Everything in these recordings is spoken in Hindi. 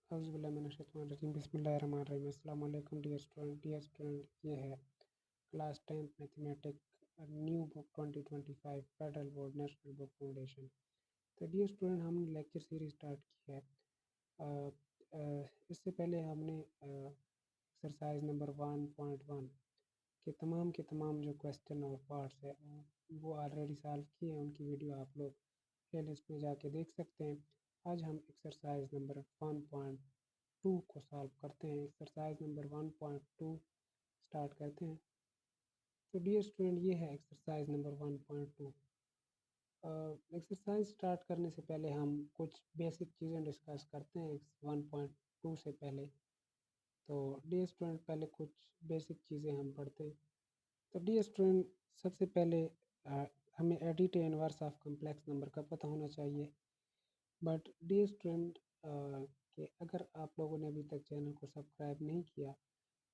बिस्मिल्लाहिर्रहमानिर्रहीम। अस्सलाम वालेकुम डियर स्टूडेंट। ये है class 10th mathematic new book 2025 federal board national book foundation. तो डियर स्टूडेंट, हमने लेक्चर सीरीज स्टार्ट की है। इससे पहले हमने एक्सरसाइज नंबर 1.1 के तमाम जो क्वेश्चन और पार्ट्स है वो ऑलरेडी सॉल्व किए हैं। उनकी वीडियो आप लोग प्लेलिस्ट में जाके देख सकते हैं। आज हम एक्सरसाइज नंबर 1.2 को सॉल्व करते हैं। एक्सरसाइज नंबर 1.2 स्टार्ट करते हैं। तो डियर स्टूडेंट, ये है एक्सरसाइज नंबर 1.2। एक्सरसाइज स्टार्ट करने से पहले हम कुछ बेसिक चीज़ें डिस्कस करते हैं 1.2 से पहले। तो डियर स्टूडेंट, पहले कुछ बेसिक चीज़ें हम पढ़ते हैं। तो डियर स्टूडेंट, सबसे पहले हमें edit inverse of complex number का पता होना चाहिए। बट डियर स्टूडेंट, कि अगर आप लोगों ने अभी तक चैनल को सब्सक्राइब नहीं किया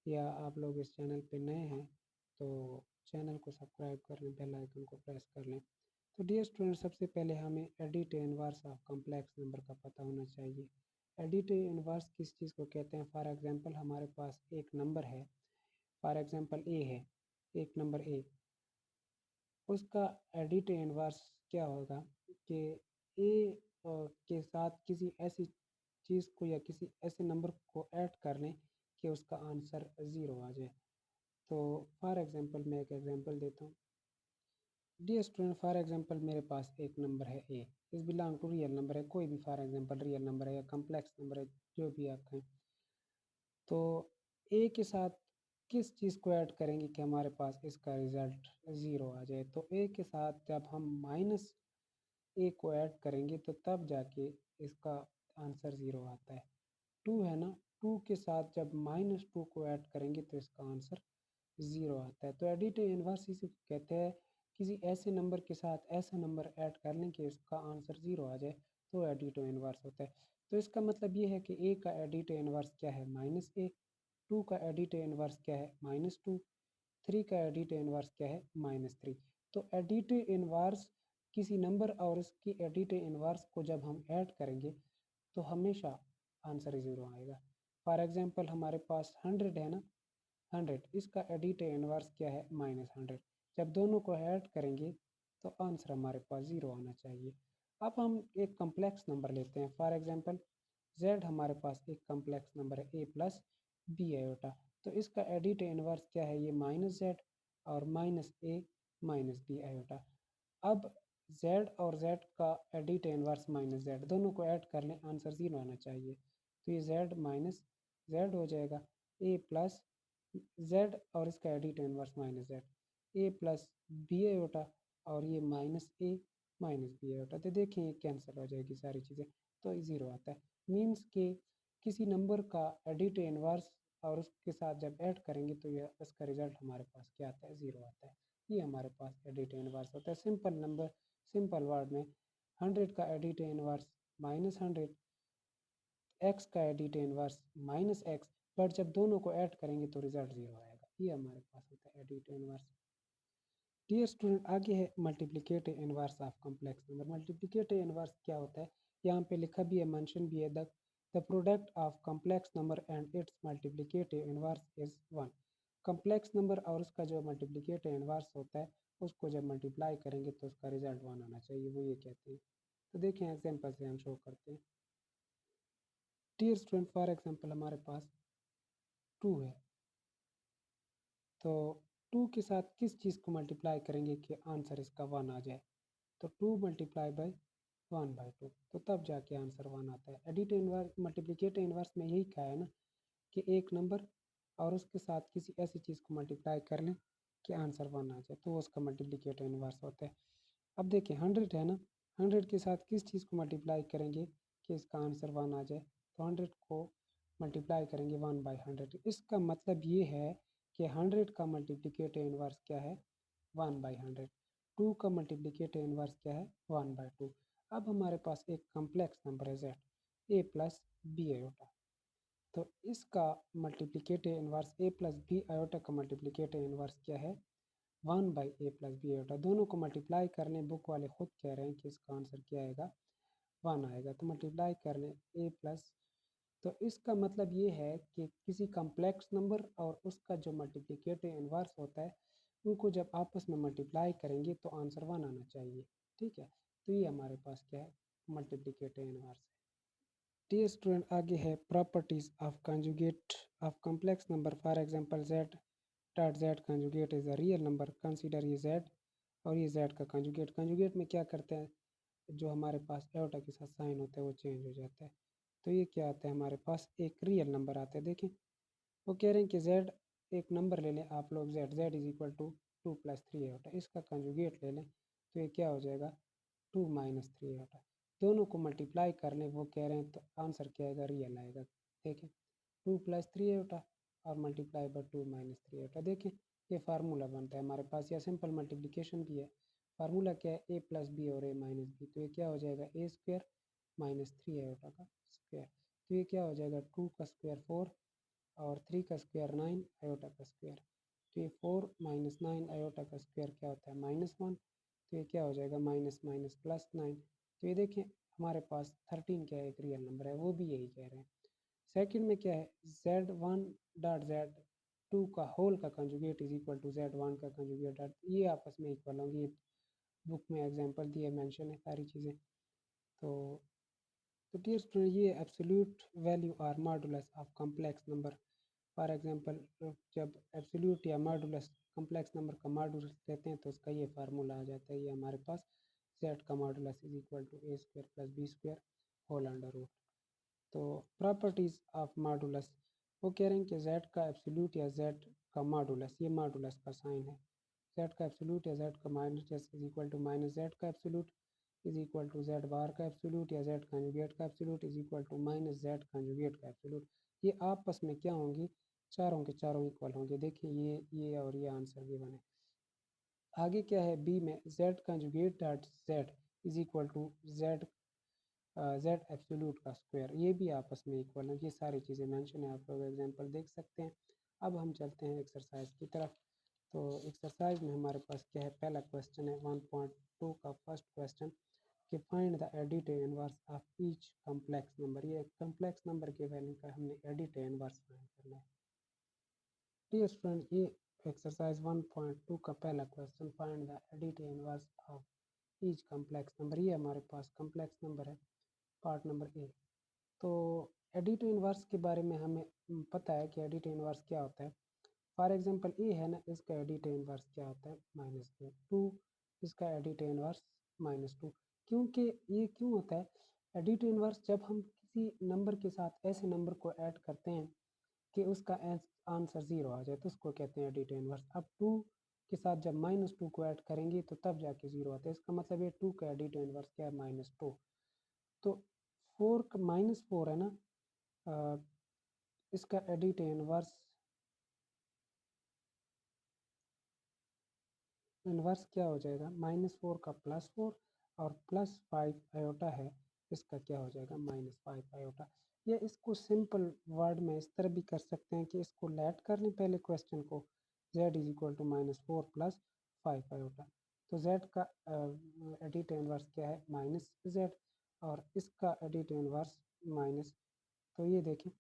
या आप लोग इस चैनल पे नए हैं तो चैनल को सब्सक्राइब कर लें, बेल आइकन को प्रेस कर लें। तो डियर स्टूडेंट, सबसे पहले हमें edit inverse of complex number का पता होना चाहिए। एडिट इनवर्स किस चीज़ को कहते हैं? फॉर एग्जांपल, हमारे पास एक नंबर है, फॉर एग्जांपल ए है, एक नंबर ए। उसका एडिट इनवर्स क्या होगा कि ए के साथ किसी ऐसी चीज़ को या किसी ऐसे नंबर को ऐड कर लें कि उसका आंसर ज़ीरो आ जाए। तो फॉर एग्जांपल मैं एक एग्जांपल देता हूँ। डियर स्टूडेंट, फॉर एग्जांपल मेरे पास एक नंबर है ए, इस बिलोंग टू रियल नंबर है, कोई भी फॉर एग्जांपल रियल नंबर है या कम्प्लेक्स नंबर है, जो भी आप कहें। तो ए के साथ किस चीज़ को ऐड करेंगे कि हमारे पास इसका रिज़ल्ट ज़ीरो आ जाए? तो ए के साथ जब हम माइनस ए को ऐड करेंगे तो तब जाके इसका आंसर ज़ीरो आता है। 2 है ना, 2 के साथ जब -2 को ऐड करेंगे तो इसका आंसर ज़ीरो आता है। तो एडिटिव इन्वर्स इसे कहते हैं, किसी ऐसे नंबर के साथ ऐसा नंबर ऐड कर लें कि इसका आंसर ज़ीरो आ जाए, तो एडिटिव इन्वर्स होता है। तो इसका मतलब ये है कि ए का एडिटिव इन्वर्स क्या है? -a। 2 का एडिटिव इन्वर्स क्या है? -2। 3 का एडिटिव इन्वर्स क्या है? -3। तो एडिटिव इन्वर्स किसी नंबर और उसकी एडिटिव इन्वर्स को जब हम ऐड करेंगे तो हमेशा आंसर ज़ीरो आएगा। फॉर एग्जांपल, हमारे पास 100 है ना, 100, इसका एडिटिव इन्वर्स क्या है? -100। जब दोनों को ऐड करेंगे तो आंसर हमारे पास ज़ीरो आना चाहिए। अब हम एक कम्प्लेक्स नंबर लेते हैं। फॉर एग्जांपल, z हमारे पास एक कम्प्लेक्स नंबर है a प्लस बी आयोटा। तो इसका एडिटिव इन्वर्स क्या है? ये -z और -a -b आयोटा। अब z और z का एडिटिव इन्वर्स -z, दोनों को ऐड कर लें, आंसर ज़ीरो आना चाहिए। तो ये z माइनस z हो जाएगा, a प्लस z और इसका additive inverse -z, a plus B iota और ये -a -b आयोटा। तो देखें ये कैंसिल हो जाएगी सारी चीज़ें, तो ज़ीरो आता है। मीन्स के किसी नंबर का एडिटिव इन्वर्स और उसके साथ जब ऐड करेंगे तो ये इसका रिजल्ट हमारे पास क्या आता है? ज़ीरो आता है। ये हमारे पास एडिटिव इन्वर्स होता है। सिंपल नंबर, सिंपल वर्ड में 100 का एडिटिव इन्वर्स -100, x का एडिटिव इन्वर्स -x, बट जब दोनों को ऐड करेंगे तो रिजल्ट ज़ीरो आएगा। ये हमारे पास होता है एडिटिव इन्वर्स। डियर स्टूडेंट, आगे है multiplicative inverse of complex number. Multiplicative inverse क्या होता है? यहाँ पे लिखा भी है, मेंशन भी है, the product of complex number and it's multiplicative inverse is 1। Complex number और उसका जो मल्टीप्लिकेटिव इन्वर्स होता है उसको जब मल्टीप्लाई करेंगे तो उसका रिजल्ट 1 आना चाहिए, वो ये कहते हैं। तो देखें एग्जाम्पल से हम शो करते हैं। डियर स्टूडेंट, फॉर एग्जाम्पल हमारे पास 2 है। तो 2 के साथ किस चीज़ को मल्टीप्लाई करेंगे कि आंसर इसका 1 आ जाए? तो 2 मल्टीप्लाई बाई 1/2, तो तब जाके आंसर 1 आता है। एडिटिव इन्वर्स, मल्टीप्लिकेटिव इन्वर्स में यही कहा है ना कि एक नंबर और उसके साथ किसी ऐसी चीज़ को मल्टीप्लाई कर लें कि आंसर 1 आ जाए, तो वो उसका मल्टीप्लिकेटिव इन्वर्स होता है। अब देखिए 100 है ना, 100 के साथ किस चीज़ को मल्टीप्लाई करेंगे कि इसका आंसर 1 आ जाए? तो 100 को मल्टीप्लाई करेंगे 1/100। इसका मतलब ये है कि 100 का मल्टीप्लिकेटिव इन्वर्स क्या है? 1/100। 2 का मल्टीप्लिकेटिव इन्वर्स क्या है? 1/2। अब हमारे पास एक कम्प्लेक्स नंबर है z, a plus B iota. तो इसका multiplicative inverse a plus B iota का मल्टीप्लिकेटिव इन्वर्स क्या है? 1/a plus B iota. दोनों को मल्टीप्लाई कर लें, बुक वाले खुद कह रहे हैं कि इसका आंसर क्या आएगा? 1 आएगा। तो मल्टीप्लाई कर लें, a प्लस तो इसका मतलब ये है कि किसी कम्प्लेक्स नंबर और उसका जो मल्टीप्लिकेटिव इन्वर्स होता है उनको जब आपस में मल्टीप्लाई करेंगे तो आंसर 1 आना चाहिए। ठीक है, तो ये हमारे पास क्या है, मल्टीप्लिकेटिव इन्वर्स है। डियर स्टूडेंट, आगे है properties of conjugate of complex number. For example z dot z conjugate is a real number. Consider ये z और ये z का कंजुगेट। कंजुगेट में क्या करते हैं, जो हमारे पास एयोटा के साथ साइन होता है वो चेंज हो जाता है। तो ये क्या आता है, हमारे पास एक रियल नंबर आता है। देखें, वो कह रहे हैं कि z एक नंबर ले लें आप लोग, z is equal to 2 + 3 iota, इसका कंजुगेट ले लें तो ये क्या हो जाएगा, 2 - 3 एयोटा। दोनों को मल्टीप्लाई कर लें, वो कह रहे हैं, तो आंसर क्या आएगा, रियल आएगा। देखें, 2 + 3 एयोटा और मल्टीप्लाई बाय 2 - 3 एयोटा। देखें, ये फार्मूला बनता है हमारे पास, या सिंपल मल्टीप्लिकेशन भी है। फार्मूला क्या है, a + b और a - b। तो ये क्या हो जाएगा, a² - 3 एयोटा का स्क्वायर। तो ये क्या हो जाएगा, 2 का स्क्वायर 4 और 3 का स्क्वायर 9 आयोटा का स्क्वायर। तो ये 4 - 9 आयोटा का स्क्वायर क्या होता है, -1। तो ये क्या हो जाएगा, माइनस माइनस +9। तो ये देखिए हमारे पास 13 क्या है, एक रियल नंबर है, वो भी यही कह रहे हैं। सेकंड में क्या है, z1 डॉट z2 का होल का conjugate is equal to z1 का कंजुगेट डॉट, ये आपस में इक्वल होंगे। ये बुक में एग्जांपल दिए, मेंशन है सारी चीज़ें। तो डियर स्टूडेंट, ये absolute value or modulus of complex number. For example, जब एब्सोल्यूट या मॉडुलस कॉम्प्लेक्स नंबर का मॉडुलस लेते हैं तो उसका ये फार्मूला आ जाता है। ये हमारे पास z का modulus is equal to a² + b² whole under root. तो प्रॉपर्टीज ऑफ मॉडुलस, वो कह रहे हैं कि z का एब्सोल्यूट या z का मॉडुलस, ये मॉडुलस का साइन है, z का एब्सोल्यूट या z का minus is equal to minus z का absolute is equal to z bar का एब्सोल्यूट या z कंजुगेट का absolute is equal to minus z conjugate का एब्सोल्यूट। ये आपस में क्या होंगी, चारों के चारों इक्वल होंगे। देखिए ये और ये आंसर गिवन है। आगे क्या है, बी में z conjugate dot z is equal to z absolute का स्क्वायर, ये भी आपस में इक्वल है। ये सारी चीज़ें मेंशन है, आप लोग एग्जांपल देख सकते हैं। अब हम चलते हैं एक्सरसाइज की तरफ। तो एक्सरसाइज में हमारे पास क्या है, पहला क्वेश्चन है 1.2 का फर्स्ट क्वेश्चन कि find the additive inverse of each complex number. ये कॉम्प्लेक्स नंबर के वैल्यू का हमने एडिटिव इनवर्स फाइंड करना है। डियर स्टूडेंट, ये एक्सरसाइज 1.2 का पहला question, find the additive inverse of each complex number. ये हमारे पास कॉम्प्लेक्स नंबर है, पार्ट नंबर ए। तो एडिटिव इनवर्स के बारे में हमें पता है कि एडिटिव इनवर्स क्या होता है। फॉर एग्जांपल ए है ना, इसका एडिटिव इनवर्स क्या होता है, -2। इसका एडिटिव इनवर्स -2। क्योंकि ये क्यों होता है एडिटिव इनवर्स, जब हम किसी नंबर के साथ ऐसे नंबर को ऐड करते हैं कि उसका आंसर 0 आ जाए तो उसको कहते हैं एडिटिव इनवर्स। अब 2 के साथ जब -2 को ऐड करेंगे तो तब जाके 0 आता है। इसका मतलब ये 2 का एडिटिव इनवर्स क्या है, -2। तो 4 का -4 है ना, इसका एडिटिव इनवर्स क्या हो जाएगा, -4 का +4 और +5 आयोटा है, इसका क्या हो जाएगा, -5 आयोटा। या इसको सिंपल वर्ड में इस तरह भी कर सकते हैं कि इसको लेट कर लें पहले क्वेश्चन को, z is equal to -4 + 5 iota. तो z का एडिटिव इनवर्स क्या है, -z, और इसका एडिटिव इनवर्स माइनस। तो ये देखें,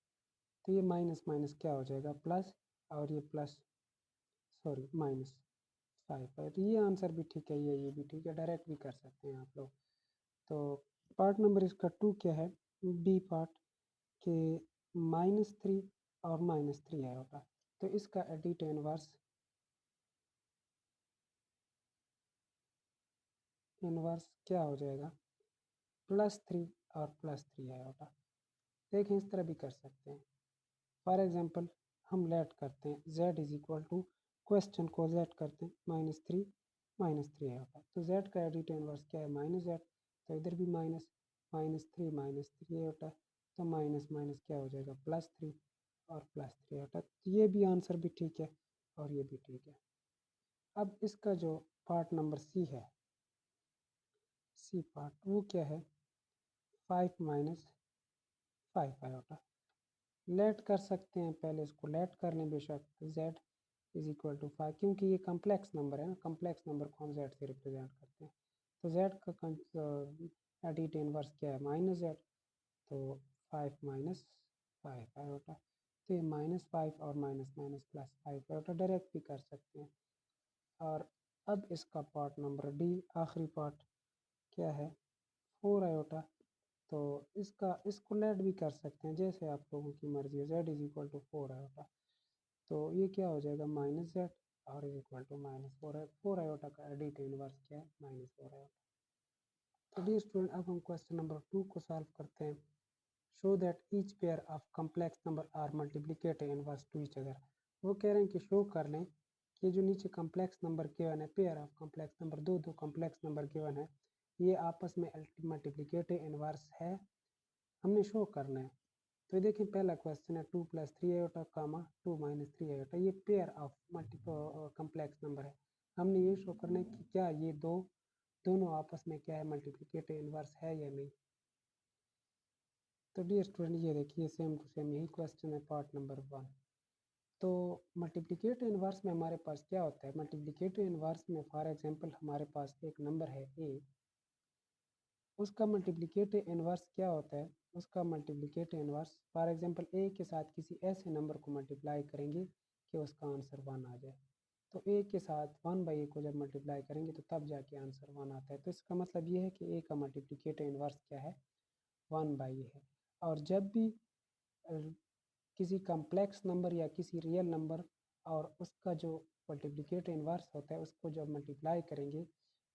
तो ये माइनस माइनस क्या हो जाएगा, प्लस, और ये प्लस, सॉरी -5 है। तो ये आंसर भी ठीक है, ये भी ठीक है, डायरेक्ट भी कर सकते हैं आप लोग। तो पार्ट नंबर इसका 2 क्या है, बी पार्ट के -3 और -3 है होगा। तो इसका एडिटिव इनवर्स क्या हो जाएगा, +3 और +3 है होगा। देखें, इस तरह भी कर सकते हैं। फॉर एग्जांपल हम लेट करते हैं, z is equal to, question को लेट करते हैं, -3 है होगा। तो z का एडिटिव इनवर्स क्या है, -z। तो इधर भी माइनस, -3 होता है। तो माइनस माइनस क्या हो जाएगा, +3 और +3 होता है। तो ये भी आंसर भी ठीक है और ये भी ठीक है। अब इसका जो पार्ट नंबर सी है, सी पार्ट, वो क्या है, 5 - 5 आयोटा। लेट कर सकते हैं, पहले इसको लेट कर लें बेशक, z इज इक्वल टू 5, क्योंकि ये कम्प्लेक्स नंबर है ना, कम्प्लेक्स नंबर को हम z से रिप्रेजेंट करते हैं। तो z का एडिटिव इनवर्स क्या है, -z। तो 5 - 5 आयोटा। तो ये -5 और माइनस माइनस +5 आयोटा डायरेक्ट भी कर सकते हैं। और अब इसका पार्ट नंबर डी, आखिरी पार्ट क्या है, 4 आयोटा। तो इसको लेट भी कर सकते हैं जैसे आप लोगों की मर्जी है। z is equal to 4 iota, तो ये क्या हो जाएगा -z और इज इक्वल टू -4 आयोटा का एडिटिव इनवर्स क्या है, -4 आयोटा। तो डी स्टूडेंट, अब हम क्वेश्चन नंबर 2 को सॉल्व करते हैं। Show that each pair of complex number are multiplicative inverse to each other. वो कह रहे हैं कि शो कर लें कि जो नीचे कम्प्लेक्स नंबर गिवन है, पेयर ऑफ कम्प्लेक्स नंबर, दो कम्प्लेक्स नंबर गिवन है, ये आपस में मल्टीप्लिकेटिव इनवर्स है, हमने शो करना है। तो देखिए पहला क्वेश्चन है 2 + 3 आयोटा कामा 2 - 3 आयोटा, ये पेयर ऑफ कम्प्लेक्स नंबर है। हमने ये शो करना है कि क्या ये दोनों आपस में क्या है, मल्टीप्लिकेटिव इनवर्स है या नहीं। तो डियर स्टूडेंट, ये देखिए सेम टू सेम यही क्वेश्चन है पार्ट नंबर 1। तो मल्टीप्लिकेटिव इनवर्स में हमारे पास क्या होता है, मल्टीप्लिकेटिव इनवर्स में फॉर एग्जांपल हमारे पास एक नंबर है ए, उसका मल्टीप्लिकेटिव इनवर्स क्या होता है, उसका मल्टीप्लिकेटिव इनवर्स फॉर एग्जांपल ए के साथ किसी ऐसे नंबर को मल्टीप्लाई करेंगे कि उसका आंसर 1 आ जाए। तो ए के साथ 1/a को जब मल्टीप्लाई करेंगे तो तब जाके आंसर 1 आता है। तो इसका मतलब ये है कि ए का मल्टीप्लिकेटिव इनवर्स क्या है, 1/a है। और जब भी किसी कम्प्लेक्स नंबर या किसी रियल नंबर और उसका जो मल्टीप्लिकेटिव इनवर्स होता है उसको जब मल्टीप्लाई करेंगे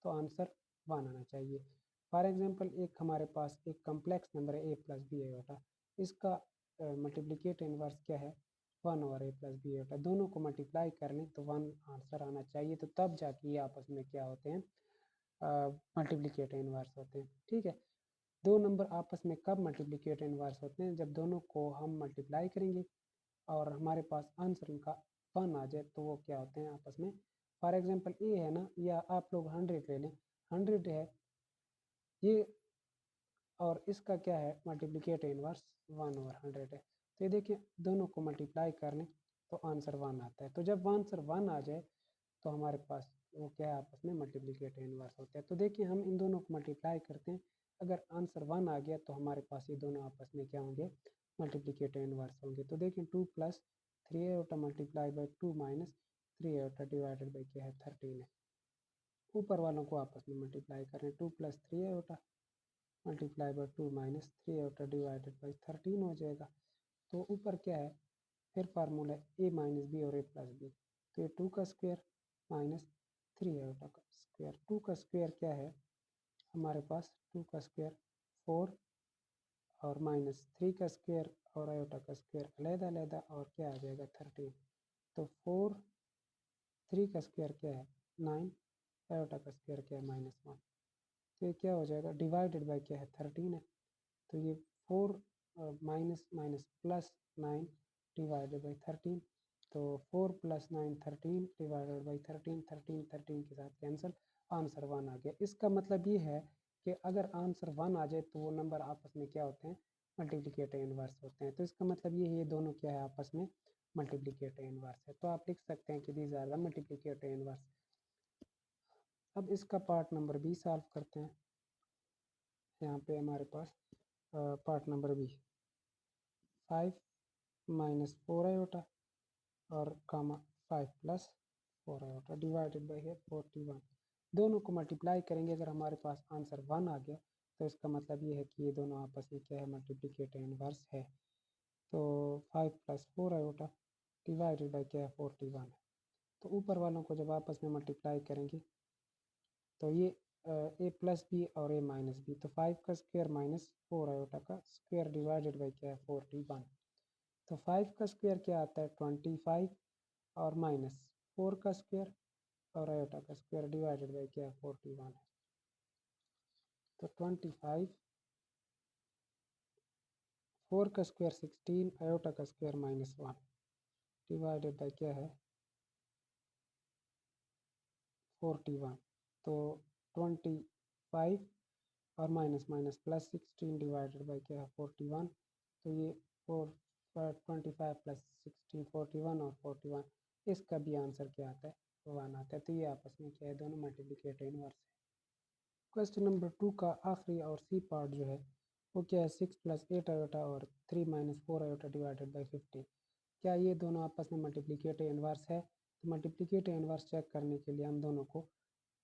तो आंसर 1 आना चाहिए। फॉर एग्जांपल एक हमारे पास एक कम्प्लेक्स नंबर है a + b आयोटा, इसका मल्टीप्लिकेटिव इनवर्स क्या है, 1/a + b आयोटा। दोनों को मल्टीप्लाई कर लें तो 1 आंसर आना चाहिए, तो तब जाके ये आपस में क्या होते हैं, मल्टीप्लिकेटिव इनवर्स होते हैं। ठीक है, दो नंबर आपस में कब मल्टीप्लिकेटिव इनवर्स होते हैं, जब दोनों को हम मल्टीप्लाई करेंगे और हमारे पास आंसर उनका 1 आ जाए तो वो क्या होते हैं आपस में। फॉर एग्जांपल ए है ना, या आप लोग 100 ले लें, 100 है ये, और इसका क्या है मल्टीप्लिकेटिव इनवर्स 1/100 है। तो ये देखिए दोनों को मल्टीप्लाई कर लें तो आंसर 1 आता है। तो जब आंसर 1 आ जाए तो हमारे पास वो क्या है, आपस में मल्टीप्लिकेटिव इनवर्स होते हैं। तो देखिए हम इन दोनों को मल्टीप्लाई करते हैं, अगर आंसर 1 आ गया तो हमारे पास ये दोनों आपस में क्या होंगे, मल्टीप्लिकेटिव इनवर्स होंगे। तो देखिए 2 + 3 iota multiply by 2 - 3 iota divided by क्या है, 13 है। ऊपर वालों को आपस में मल्टीप्लाई करें, 2 + 3 iota multiply by 2 - 3 iota divided by 13 हो जाएगा। तो ऊपर क्या है, फिर फार्मूला a - b और a + b, तो ये 2 का स्क्वायर माइनस 3 आयोटा का स्क्वायर। 2 का स्क्वायर क्या है हमारे पास, 2 का स्क्वायर 4 और -3 का स्क्वायर और आयोटा का स्क्वायर अलग-अलग और क्या आ जाएगा 13। तो 4, 3 का स्क्वायर क्या है 9, आयोटा का स्क्वायर क्या है -1। तो ये क्या हो जाएगा डिवाइडेड बाय क्या है 13 है। तो ये 4 minus minus plus 9 divided by 13। तो 4 + 9 13 डिवाइडेड बाई 13, 13 13 के साथ कैंसिल, आंसर 1 आ गया। इसका मतलब ये है कि अगर आंसर 1 आ जाए तो वो नंबर आपस में क्या होते हैं, मल्टीप्लिकेटिव इनवर्स होते हैं। तो इसका मतलब ये दोनों क्या है, आपस में मल्टीप्लिकेटिव इनवर्स है। तो आप लिख सकते हैं कि these are the multiplicative inverse. अब इसका पार्ट नंबर बी सॉल्व करते हैं। यहाँ पे हमारे पास पार्ट नंबर बी 5 - 4 आयोटा और कामा 5 + 4 आयोटा डिवाइडेड बाई है 41। दोनों को मल्टीप्लाई करेंगे, अगर हमारे पास आंसर 1 आ गया तो इसका मतलब ये है कि ये दोनों आपस में क्या है, मल्टीप्लिकेटिव इनवर्स है। तो 5 + 4 आयोटा डिवाइडेड बाई क्या है 41 है। तो ऊपर वालों को जब आपस में मल्टीप्लाई करेंगे तो ये a + b और a - b, तो 5 का स्क्वायर -4 आयोटा का स्क्वायर डिवाइडेड बाई क्या है 41। तो 5 का स्क्वायर क्या आता है 25 और -4 का स्क्वायर और आयोटा का स्क्वायर डिवाइडेड बाई क्या है 41 है। तो 25, 4 का स्क्वायर 16, आयोटा का स्क्वायर -1 डिवाइडेड बाई क्या है 41। तो 25 और minus minus plus 16 divided by क्या है 41। तो ये 25 + 16 41 और 41, इसका भी आंसर क्या आता है 1 आता है। तो ये आपस में क्या है, दोनों मल्टीप्लिकेटिव इनवर्स है। क्वेश्चन नंबर 2 का आखिरी और सी पार्ट जो है वो क्या है 6 + 8 आयोटा और 3 - 4 आयोटा डिवाइडेड बाई 50। क्या ये दोनों आपस में मल्टीप्लिकेटिव इन्वर्स है? तो मल्टीप्लिकेटिव इन्वर्स चेक करने के लिए हम दोनों को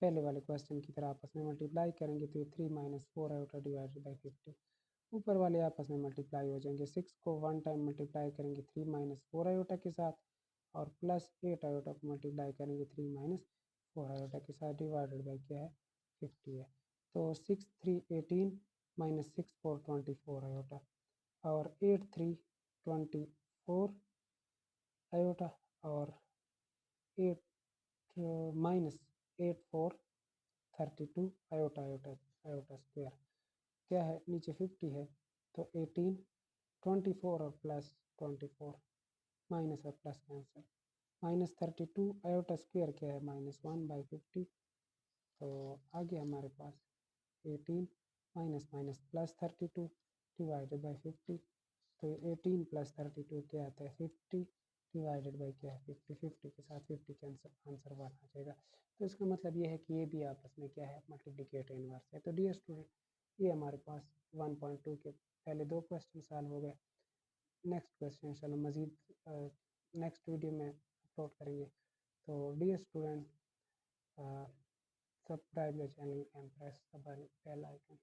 पहले वाले क्वेश्चन की तरह आपस में मल्टीप्लाई करेंगे, तो ये 3 - 4 आयोटा डिवाइडेड बाई 50 ऊपर वाले आपस में मल्टीप्लाई हो जाएंगे। 6 को 1 टाइम मल्टीप्लाई करेंगे 3 - 4 आयोटा के साथ, और प्लस 8 आयोटा को मल्टीप्लाई करेंगे 3 - 4 आयोटा के साथ, डिवाइडेड बाई क्या है 50 है। तो 6 3 18 - 6 4 24 आयोटा, और 8 3 24 आयोटा, और 8 -8 4 32 आयोटा आयोटा आयोटा स्क्वायर। क्या है नीचे 50 है, तो 18 24 और प्लस 24, माइनस और प्लस कैंसिल, -32 आयोटा स्क्वायर क्या है -1/50। तो आगे हमारे पास 18 minus minus plus 32 divided by 50। तो 18 + 32 क्या आता है 50 डिवाइडेड बाई क्या है 50। 50 के साथ 50 कैंसिल, आंसर 1 आ जाएगा। तो इसका मतलब ये है कि ये भी आपस में क्या है मल्टीप्लिकेटिव इन्वर्स है। तो डियर स्टूडेंट, ये हमारे पास 1.2 के पहले 2 क्वेश्चन सॉल्व हो गए। नेक्स्ट क्वेश्चन इंशाल्लाह मज़ीद नेक्स्ट वीडियो में अपलोड करेंगे। तो dear student, subscribe the channel and press the bell icon.